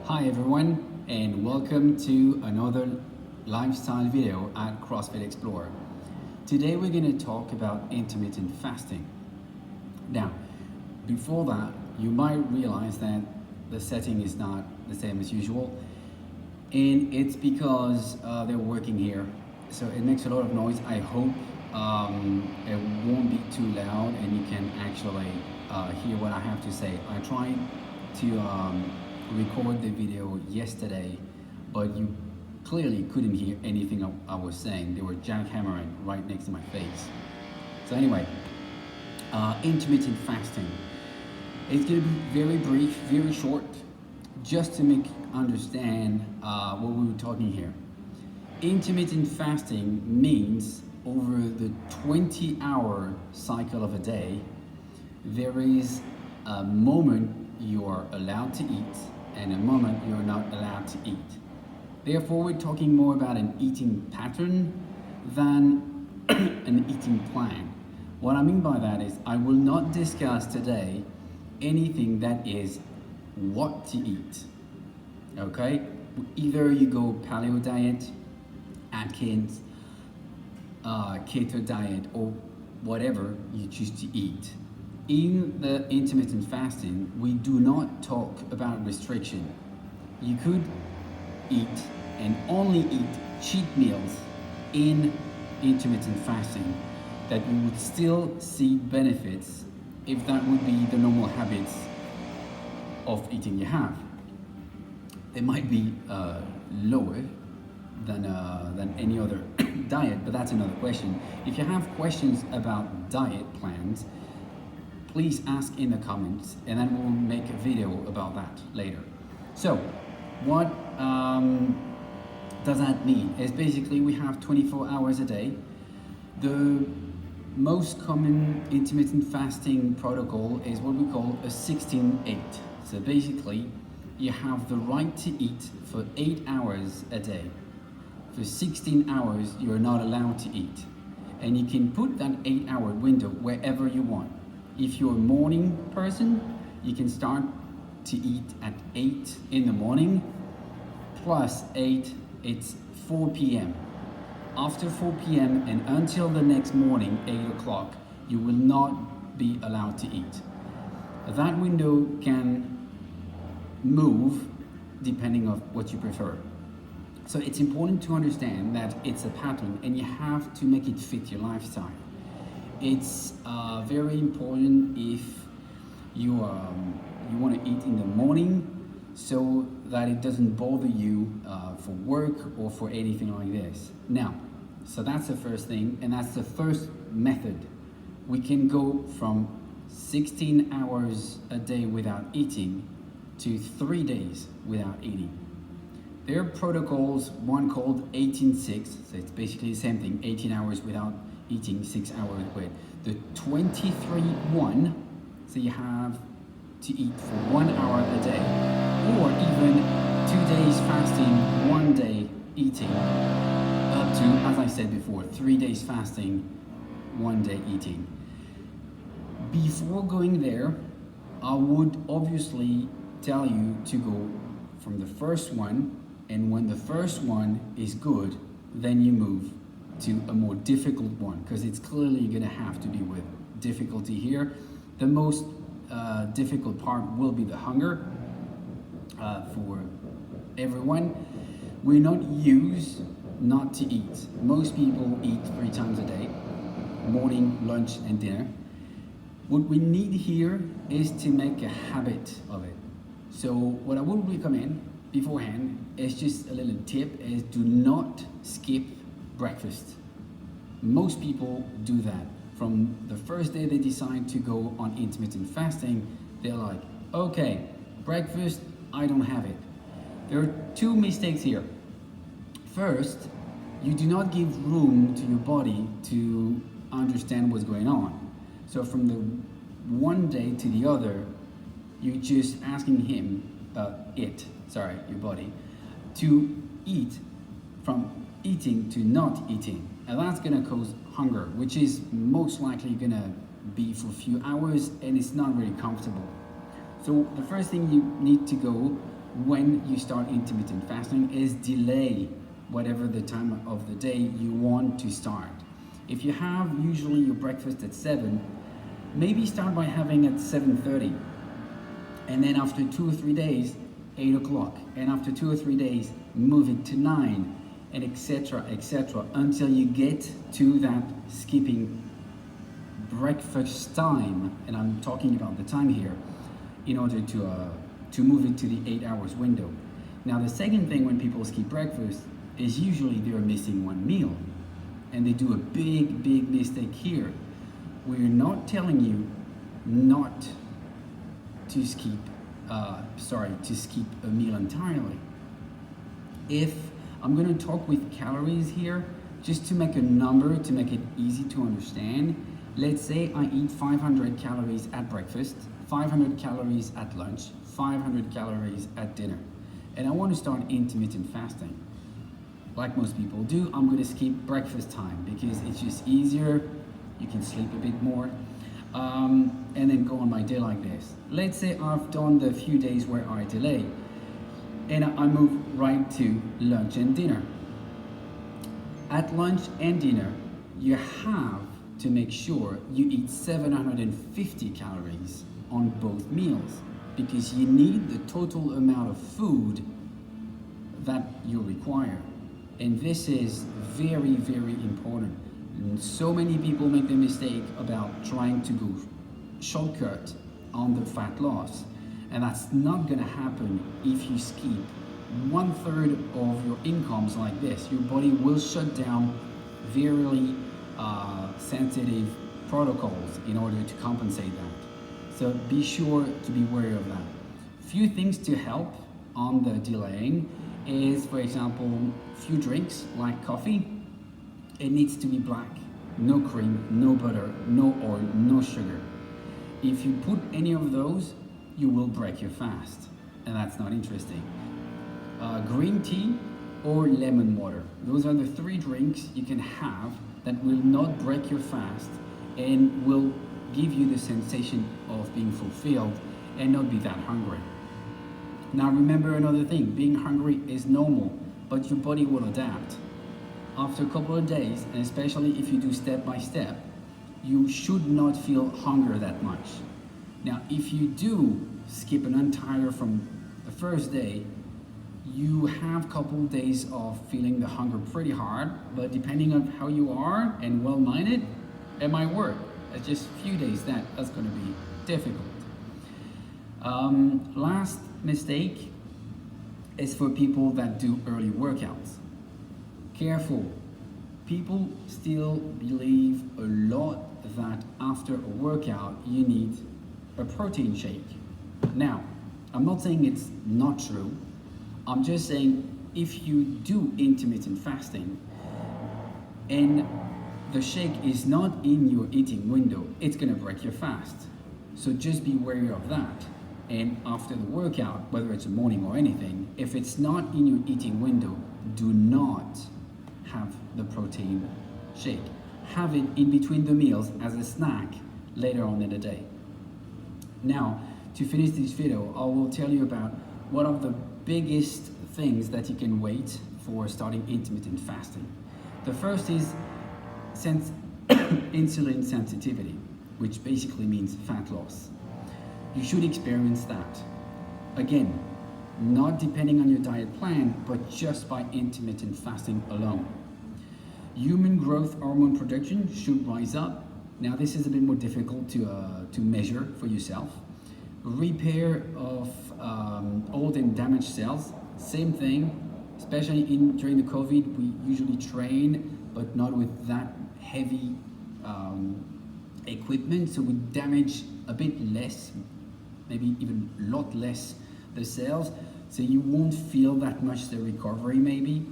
Hi everyone, and welcome to another lifestyle video at CrossFit Explorer. Today we're going to talk about intermittent fasting. Now, before that, you might realize that the setting is not the same as usual, and it's because they're working here, so it makes a lot of noise. I hope it won't be too loud and you can actually hear what I have to say. I tried to record the video yesterday, but you clearly couldn't hear anything I was saying. They were jackhammering right next to my face. So anyway, intermittent fasting. It's going to be very brief, very short, just to make understand what we were talking here. Intermittent fasting means over the 20-hour cycle of a day, there is a moment you are allowed to eat and a moment you're not allowed to eat. Therefore, we're talking more about an eating pattern than an eating plan. What I mean by that is I will not discuss today anything that is what to eat. Okay? Either you go paleo diet, Atkins, keto diet, or whatever you choose to eat. In the intermittent fasting, we do not talk about restriction. You could eat and only eat cheat meals in intermittent fasting that you would still see benefits if that would be the normal habits of eating you have. They might be lower than any other diet, but that's another question. If you have questions about diet plans, please ask in the comments and then we'll make a video about that later. So what does that mean? It's basically we have 24 hours a day. The most common intermittent fasting protocol is what we call a 16-8. So basically you have the right to eat for 8 hours a day. For 16 hours you're not allowed to eat, and you can put that 8-hour window wherever you want. If you're a morning person, you can start to eat at 8 in the morning, plus 8, it's 4 p.m. After 4 p.m. and until the next morning, 8 o'clock, you will not be allowed to eat. That window can move depending on what you prefer. So it's important to understand that it's a pattern and you have to make it fit your lifestyle. It's very important if you want to eat in the morning so that it doesn't bother you for work or for anything like this. Now, so that's the first thing, and that's the first method. We can go from 16 hours a day without eating to 3 days without eating. There are protocols, one called 18-6, so it's basically the same thing, 18 hours without eating, 6 hours with. The 23-1, so you have to eat for 1 hour a day, or even 2 days fasting, 1 day eating, up to, as I said before, 3 days fasting, 1 day eating. Before going there, I would obviously tell you to go from the first one, and when the first one is good, then you move to a more difficult one, because it's clearly going to have to be with difficulty here. The most difficult part will be the hunger for everyone. We're not used not to eat. Most people eat 3 times a day, morning, lunch, and dinner. What we need here is to make a habit of it. So what I would recommend beforehand is just a little tip, is do not skip breakfast. Most people do that. From the first day they decide to go on intermittent fasting, they're like, okay, breakfast, I don't have it. There are 2 mistakes here. First, you do not give room to your body to understand what's going on. So from the one day to the other, you're just asking your body, to eat, from eating to not eating. And that's gonna cause hunger, which is most likely gonna be for a few hours and it's not really comfortable. So the first thing you need to go when you start intermittent fasting is delay whatever the time of the day you want to start. If you have usually your breakfast at 7, maybe start by having at 7:30, and then after 2 or 3 days, 8 o'clock, and after 2 or 3 days, move it to 9, and etc., until you get to that skipping breakfast time, and I'm talking about the time here, in order to move it to the 8 hours window. Now the second thing when people skip breakfast is usually they're missing one meal, and they do a big mistake here. We're not telling you not to skip a meal entirely. If I'm going to talk with calories here, just to make a number, to make it easy to understand, let's say I eat 500 calories at breakfast, 500 calories at lunch, 500 calories at dinner, and I want to start intermittent fasting. Like most people do, I'm going to skip breakfast time because it's just easier, you can sleep a bit more, and then go on my day like this. Let's say I've done the few days where I delay, and I move right to lunch and dinner. At lunch and dinner, you have to make sure you eat 750 calories on both meals, because you need the total amount of food that you require. And this is very important. And so many people make the mistake about trying to go shortcut on the fat loss, and that's not gonna happen if you skip 1/3 of your incomes like this. Your body will shut down very sensitive protocols in order to compensate that. So be sure to be wary of that. Few things to help on the delaying is, for example, few drinks like coffee. It needs to be black, no cream, no butter, no oil, no sugar. If you put any of those, you will break your fast, and that's not interesting. Green tea or lemon water. Those are the 3 drinks you can have that will not break your fast and will give you the sensation of being fulfilled and not be that hungry. Now remember another thing, being hungry is normal, but your body will adapt. After a couple of days, and especially if you do step by step, you should not feel hunger that much. Now if you do skip an entire from the first day, you have a couple of days of feeling the hunger pretty hard, but depending on how you are and well-minded, it might work. It's just a few days that's going to be difficult. Last mistake is for people that do early workouts. Careful. People still believe a lot that after a workout you need a protein shake. Now, I'm not saying it's not true. I'm just saying if you do intermittent fasting and the shake is not in your eating window, it's gonna break your fast. So just be wary of that. And after the workout, whether it's a morning or anything, if it's not in your eating window, do not have the protein shake. Have it in between the meals as a snack later on in the day. Now, to finish this video, I will tell you about one of the biggest things that you can wait for starting intermittent fasting. The first is insulin sensitivity, which basically means fat loss. You should experience that. Again, not depending on your diet plan, but just by intermittent fasting alone. Human growth hormone production should rise up. Now this is a bit more difficult to measure for yourself. Repair of old and damaged cells, same thing, especially during the COVID, we usually train, but not with that heavy equipment, so we damage a bit less, maybe even a lot less the cells, so you won't feel that much the recovery maybe.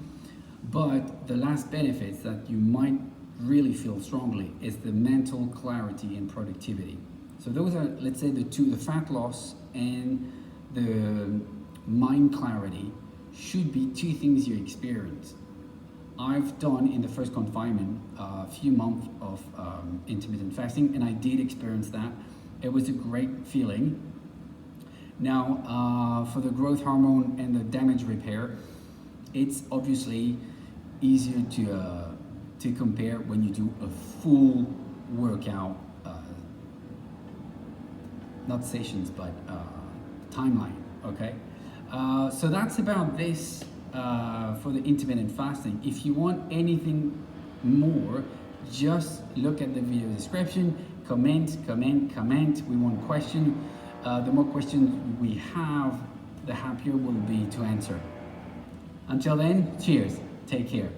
But the last benefits that you might really feel strongly is the mental clarity and productivity. So those are, let's say, the fat loss and the mind clarity should be 2 things you experience. I've done in the first confinement a few months of intermittent fasting, and I did experience that. It was a great feeling. Now, for the growth hormone and the damage repair, it's obviously easier to compare when you do a full workout, not sessions, but timeline, okay? So that's about this for the intermittent fasting. If you want anything more, just look at the video description, comment. We want question. The more questions we have, the happier we'll be to answer. Until then, cheers, take care.